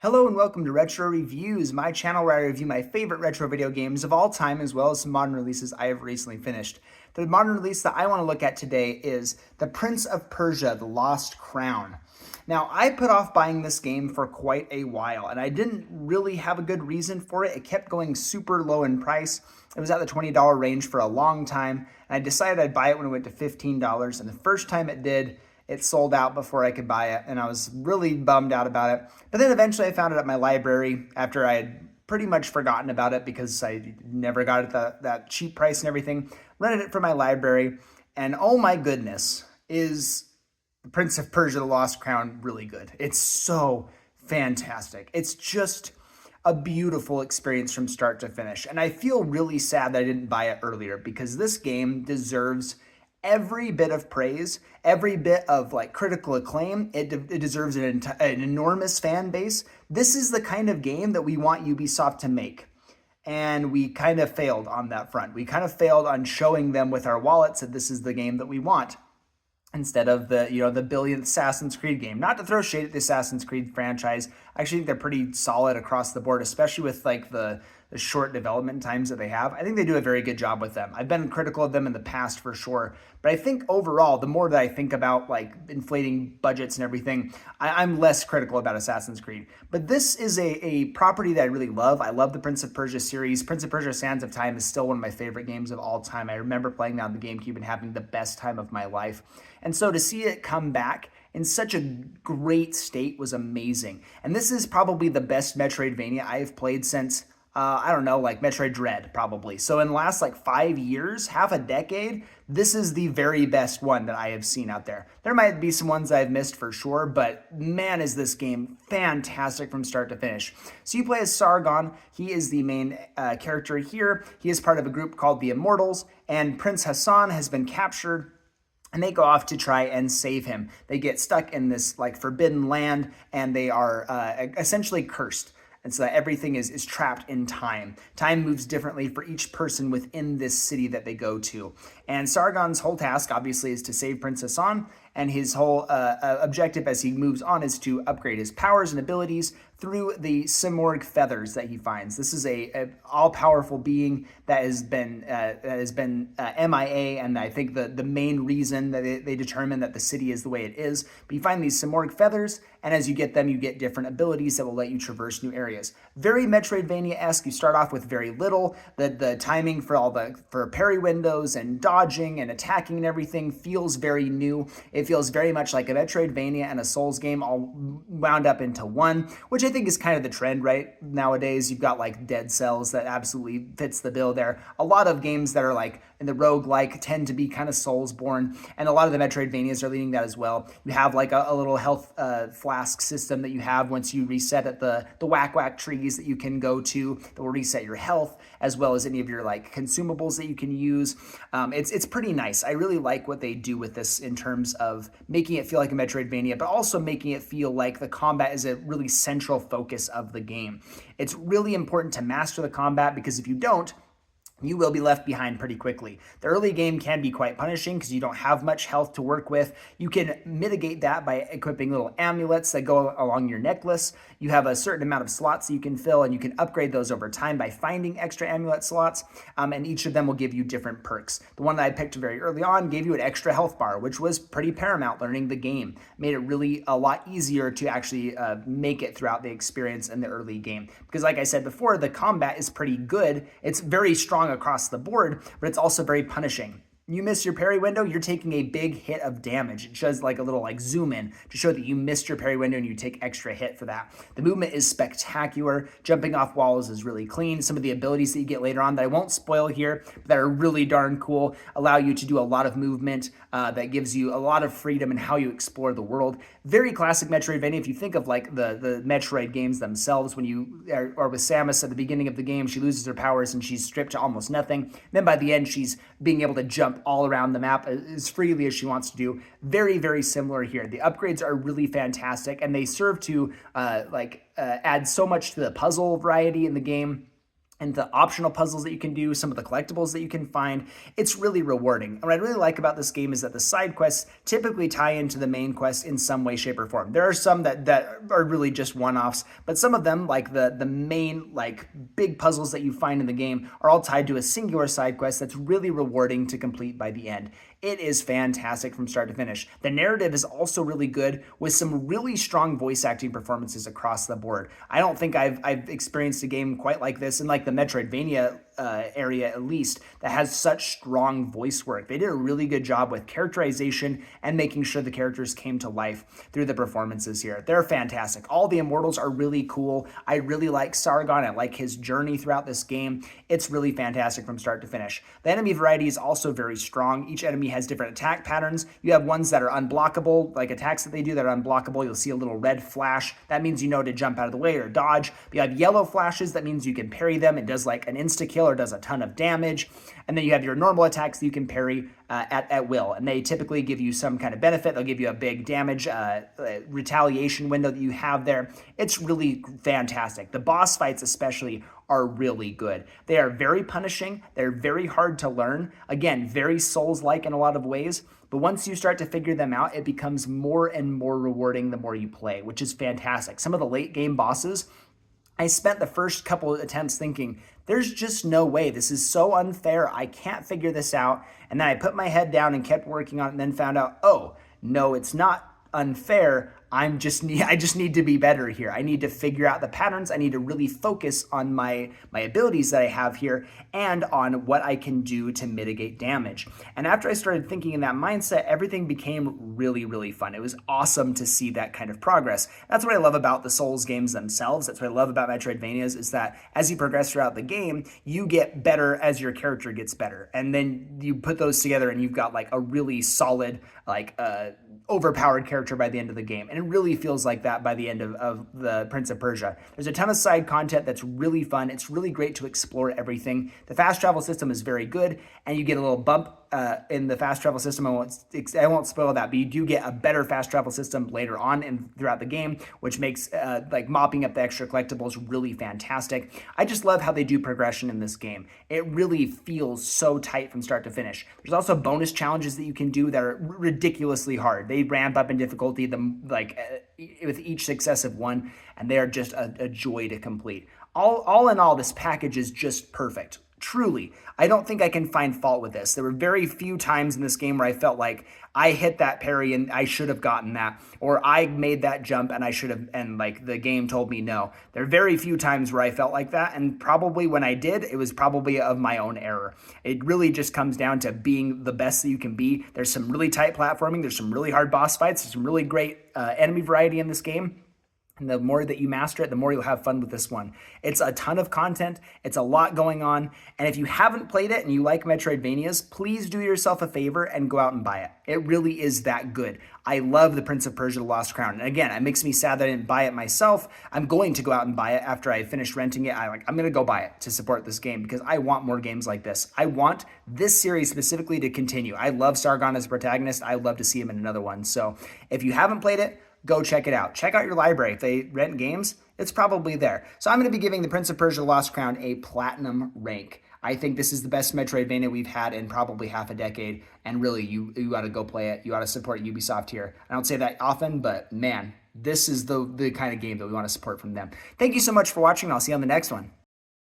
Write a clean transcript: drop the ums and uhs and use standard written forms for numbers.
Hello and welcome to Retro Reviews, my channel where I review my favorite retro video games of all time as well as some modern releases I have recently finished. The modern release that I want to look at today is The Prince of Persia, The Lost Crown. Now, I put off buying this game for quite a while, and I didn't really have a good reason for it. It kept going super low in price. It was at the $20 range for a long time, and I decided I'd buy it when it went to $15, and the first time it did, it sold out before I could buy it, and I was really bummed out about it. But then eventually I found it at my library after I had pretty much forgotten about it because I never got it at that cheap price and everything. Rented it from my library, and oh my goodness, is The Prince of Persia, The Lost Crown really good. It's so fantastic. It's just a beautiful experience from start to finish. And I feel really sad that I didn't buy it earlier because this game deserves every bit of praise, every bit of critical acclaim. It deserves an enormous fan base. This is the kind of game that we want Ubisoft to make. And we kind of failed on that front. We kind of failed on showing them with our wallets that this is the game that we want, instead of the billionth Assassin's Creed game. Not to throw shade at the Assassin's Creed franchise. I actually think they're pretty solid across the board, especially with the short development times that they have. I think they do a very good job with them. I've been critical of them in the past for sure, but I think overall, the more that I think about inflating budgets and everything, I'm less critical about Assassin's Creed. But this is a property that I really love. I love the Prince of Persia series. Prince of Persia Sands of Time is still one of my favorite games of all time. I remember playing that on the GameCube and having the best time of my life. And so to see it come back in such a great state was amazing. And this is probably the best Metroidvania I have played since Metroid Dread, probably. So in the last 5 years, half a decade, this is the very best one that I have seen out there. There might be some ones I've missed for sure, but man, is this game fantastic from start to finish. So you play as Sargon. He is the main character here. He is part of a group called the Immortals, and Prince Hassan has been captured, and they go off to try and save him. They get stuck in this forbidden land, and they are essentially cursed. And so that everything is trapped in time. Time moves differently for each person within this city that they go to. And Sargon's whole task, obviously, is to save Prince Hassan. And his whole objective as he moves on is to upgrade his powers and abilities through the Simorgh feathers that he finds. This is a all-powerful being that has been MIA, and I think the main reason that they determine that the city is the way it is. But you find these Simorgh feathers, and as you get them, you get different abilities that will let you traverse new areas. Very Metroidvania-esque. You start off with very little. The timing for parry windows and dodging and attacking and everything feels very new. It feels very much like a Metroidvania and a Souls game all wound up into one, which I think is kind of the trend right nowadays. You've got Dead Cells that absolutely fits the bill there. A lot of games that are in the roguelike tend to be kind of Souls-born, and a lot of the Metroidvanias are leading that as well. You have a little health flask system that you have once you reset at the whack trees that you can go to that will reset your health, as well as any of your consumables that you can use. It's pretty nice. I really like what they do with this in terms of making it feel like a Metroidvania, but also making it feel like the combat is a really central focus of the game. It's really important to master the combat, because if you don't, you will be left behind pretty quickly. The early game can be quite punishing because you don't have much health to work with. You can mitigate that by equipping little amulets that go along your necklace. You have a certain amount of slots that you can fill, and you can upgrade those over time by finding extra amulet slots, and each of them will give you different perks. The one that I picked very early on gave you an extra health bar, which was pretty paramount learning the game. Made it really a lot easier to actually make it throughout the experience in the early game. Because like I said before, the combat is pretty good. It's very strong across the board, but it's also very punishing. You miss your parry window, you're taking a big hit of damage. It shows a little zoom in to show that you missed your parry window and you take extra hit for that. The movement is spectacular. Jumping off walls is really clean. Some of the abilities that you get later on that I won't spoil here, but that are really darn cool, allow you to do a lot of movement that gives you a lot of freedom in how you explore the world. Very classic Metroidvania. If you think of the Metroid games themselves, when you are with Samus at the beginning of the game, she loses her powers and she's stripped to almost nothing. Then by the end, she's being able to jump all around the map as freely as she wants to do. Very, very similar here. The upgrades are really fantastic, and they serve to add so much to the puzzle variety in the game. and the optional puzzles that you can do, some of the collectibles that you can find. It's really rewarding. And what I really like about this game is that the side quests typically tie into the main quest in some way, shape, or form. There are some that are really just one-offs, but some of them, like the main like big puzzles that you find in the game, are all tied to a singular side quest that's really rewarding to complete by the end. It is fantastic from start to finish. The narrative is also really good with some really strong voice acting performances across the board. I don't think I've experienced a game quite like this in like the Metroidvania area, at least, that has such strong voice work. They did a really good job with characterization and making sure the characters came to life through the performances here. They're fantastic. All the immortals are really cool. I really like Sargon. I like his journey throughout this game. It's really fantastic from start to finish. The enemy variety is also very strong. Each enemy has different attack patterns. You have ones that are unblockable, like attacks that they do that are unblockable. You'll see a little red flash. That means you know to jump out of the way or dodge. But you have yellow flashes. That means you can parry them. It does like an insta-kill or does a ton of damage. And then you have your normal attacks that you can parry at will. And they typically give you some kind of benefit. They'll give you a big damage retaliation window that you have there. It's really fantastic. The boss fights especially are really good. They are very punishing. They're very hard to learn. Again, very Souls-like in a lot of ways. But once you start to figure them out, it becomes more and more rewarding the more you play, which is fantastic. Some of the late game bosses, I spent the first couple of attempts thinking, there's just no way. This is so unfair. I can't figure this out. And then I put my head down and kept working on it and then found out, oh, no, it's not unfair. I just need to be better here. I need to figure out the patterns. I need to really focus on my abilities that I have here and on what I can do to mitigate damage. And after I started thinking in that mindset, everything became really, really fun. It was awesome to see that kind of progress. That's what I love about the Souls games themselves. That's what I love about Metroidvanias, is that as you progress throughout the game, you get better as your character gets better. And then you put those together and you've got like a really solid, like overpowered character by the end of the game. And it really feels like that by the end of the Prince of Persia. There's a ton of side content that's really fun. It's really great to explore everything. The fast travel system is very good, and you get a little bump in the fast travel system. I won't spoil that, but you do get a better fast travel system later on throughout the game, which makes like mopping up the extra collectibles really fantastic. I just love how they do progression in this game. It really feels so tight from start to finish. There's also bonus challenges that you can do that are ridiculously hard. They ramp up in difficulty with each successive one, and they are just a joy to complete. All in all, this package is just perfect. Truly, I don't think I can find fault with this. There were very few times in this game where I felt like I hit that parry and I should have gotten that, or I made that jump and I should have, and like the game told me no. There are very few times where I felt like that, and probably when I did, it was probably of my own error. It really just comes down to being the best that you can be. There's some really tight platforming. There's some really hard boss fights. There's some really great enemy variety in this game. And the more that you master it, the more you'll have fun with this one. It's a ton of content. It's a lot going on. And if you haven't played it and you like Metroidvanias, please do yourself a favor and go out and buy it. It really is that good. I love the Prince of Persia: The Lost Crown. And again, it makes me sad that I didn't buy it myself. I'm going to go out and buy it after I finish renting it. I'm going to go buy it to support this game because I want more games like this. I want this series specifically to continue. I love Sargon as a protagonist. I'd love to see him in another one. So if you haven't played it, go check it out. Check out your library. If they rent games, it's probably there. So I'm going to be giving the Prince of Persia: Lost Crown a platinum rank. I think this is the best Metroidvania we've had in probably half a decade. And really, you got to go play it. You got to support Ubisoft here. I don't say that often, but man, this is the kind of game that we want to support from them. Thank you so much for watching. I'll see you on the next one.